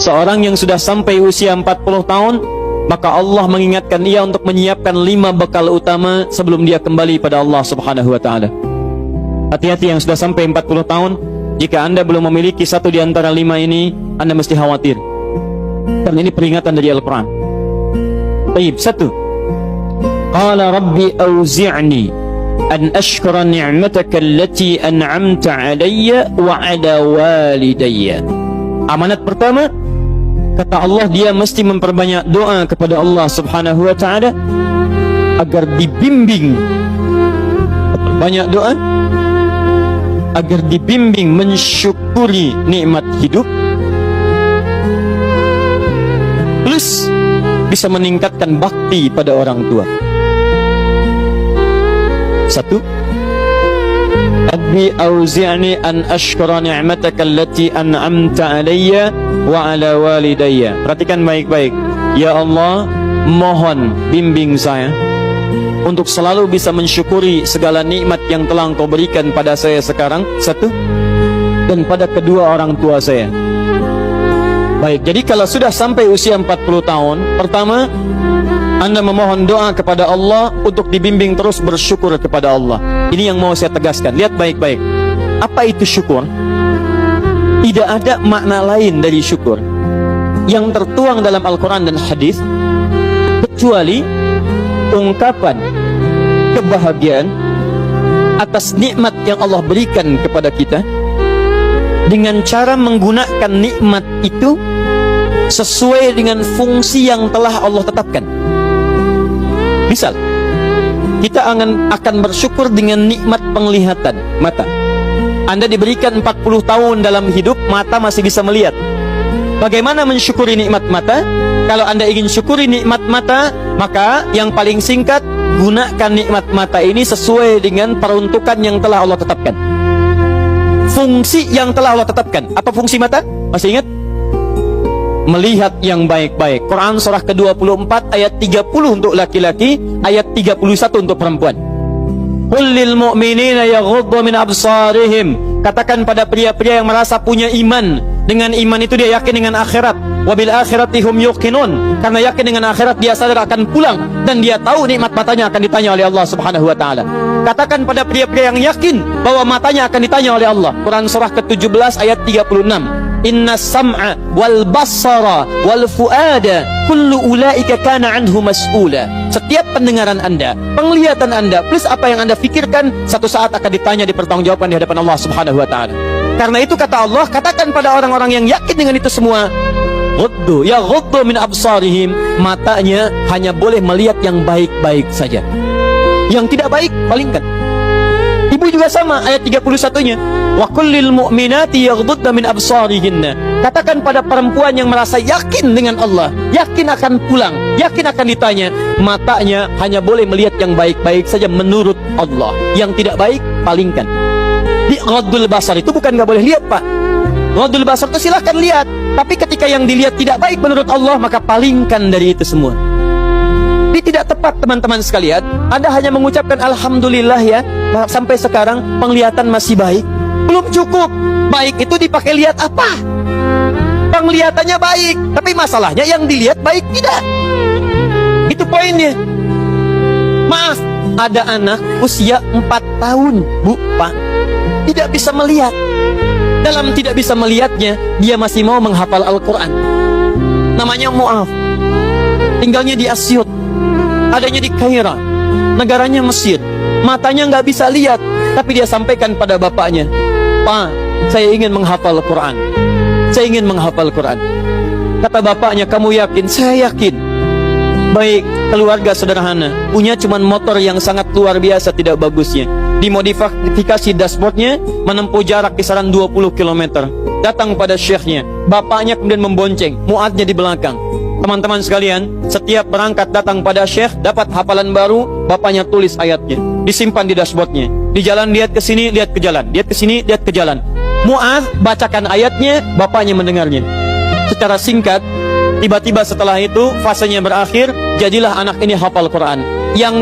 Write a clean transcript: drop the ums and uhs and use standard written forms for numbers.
seorang yang sudah sampai usia 40 tahun, maka Allah mengingatkan ia untuk menyiapkan 5 bekal utama sebelum dia kembali pada Allah Subhanahu wa ta'ala. Hati-hati yang sudah sampai 40 tahun, jika Anda belum memiliki satu di antara 5 ini, Anda mesti khawatir, karena ini peringatan dari Al-Quran. Baik, 1. Qala Rabbi awzi'ni an ashkura ni'mataka allati an'amta alayya wa ala walidayya. Amanat pertama, kata Allah, dia mesti memperbanyak doa kepada Allah Subhanahu wa ta'ala agar dibimbing, banyak doa agar dibimbing mensyukuri nikmat hidup, plus bisa meningkatkan bakti pada orang tua. 1. Rabbi auzi'ni an ashkura ni'mataka allati an'amta alayya wa ala walidayya. Perhatikan baik-baik. Ya Allah, mohon bimbing saya untuk selalu bisa mensyukuri segala nikmat yang telah Engkau berikan pada saya sekarang, 1, dan pada kedua orang tua saya. Baik, jadi kalau sudah sampai usia 40 tahun, pertama, Anda memohon doa kepada Allah untuk dibimbing terus bersyukur kepada Allah. Ini yang mau saya tegaskan. Lihat baik-baik. Apa itu syukur? Tidak ada makna lain dari syukur yang tertuang dalam Al-Quran dan hadis kecuali ungkapan kebahagiaan atas nikmat yang Allah berikan kepada kita dengan cara menggunakan nikmat itu sesuai dengan fungsi yang telah Allah tetapkan. Misal, kita akan bersyukur dengan nikmat penglihatan mata. Anda diberikan 40 tahun dalam hidup, mata masih bisa melihat. Bagaimana mensyukuri nikmat mata? Kalau Anda ingin syukuri nikmat mata, maka yang paling singkat, gunakan nikmat mata ini sesuai dengan peruntukan yang telah Allah tetapkan. Fungsi yang telah Allah tetapkan. Apa fungsi mata? Masih ingat? Melihat yang baik-baik. Quran surah ke-24 ayat 30 untuk laki-laki, ayat 31 untuk perempuan. Qul lil mu'minina yaghuddu min absarihim. Katakan pada pria-pria yang merasa punya iman. Dengan iman itu dia yakin dengan akhirat. Wabil akhirati hum yuqinun. Karena yakin dengan akhirat dia sadar akan pulang dan dia tahu nikmat matanya akan ditanya oleh Allah Subhanahu wa taala. Katakan pada pria-pria yang yakin bahwa matanya akan ditanya oleh Allah. Quran surah ke-17 ayat 36. Inna sam'a wal basara wal fuada kullu ulaika kana anhu mas'ula. Setiap pendengaran Anda, penglihatan Anda, plus apa yang Anda fikirkan, satu saat akan ditanya, dipertanggungjawabkan di hadapan Allah Subhanahu wa taala. Karena itu kata Allah, katakan pada orang-orang yang yakin dengan itu semua, ghuddu min absarihim, matanya hanya boleh melihat yang baik-baik saja. Yang tidak baik, palingkan. Ibu juga sama, ayat 31-nya. Wa kullil mu'minati yaghdudna min absarihinna. Katakan pada perempuan yang merasa yakin dengan Allah, yakin akan pulang, yakin akan ditanya, matanya hanya boleh melihat yang baik-baik saja menurut Allah. Yang tidak baik, palingkan. Di ghaddul basar itu bukan nggak boleh lihat, Pak. Ghaddul basar itu silahkan lihat, tapi ketika yang dilihat tidak baik menurut Allah, maka palingkan dari itu semua. Ini tidak tepat, teman-teman sekalian. Anda hanya mengucapkan alhamdulillah ya, sampai sekarang penglihatan masih baik. Belum cukup. Baik itu dipakai lihat apa? Penglihatannya baik, tapi masalahnya yang dilihat baik tidak. Itu poinnya. Maaf, ada anak usia 4 tahun, Bu, Pak, tidak bisa melihat. Dalam tidak bisa melihatnya, dia masih mau menghafal Al-Quran. Namanya Mu'af. Tinggalnya di Asyut, adanya di Kaira, negaranya Mesir. Matanya nggak bisa lihat, tapi dia sampaikan pada bapaknya, Pak, saya ingin menghafal Quran. Saya ingin menghafal Quran. Kata bapaknya, kamu yakin? Saya yakin. Baik, keluarga sederhana, punya cuman motor yang sangat luar biasa tidak bagusnya. Dimodifikasi dashboardnya, menempuh jarak kisaran 20 km. Datang pada syekhnya, bapaknya kemudian membonceng, muadnya di belakang. Teman-teman sekalian, setiap berangkat datang pada syekh, dapat hafalan baru, bapaknya tulis ayatnya, disimpan di dashboardnya. Di jalan lihat ke sini, lihat ke jalan, lihat ke sini, lihat ke jalan. Mu'adz bacakan ayatnya, bapaknya mendengarnya. Secara singkat, tiba-tiba setelah itu fasenya berakhir, jadilah anak ini hafal Quran. Yang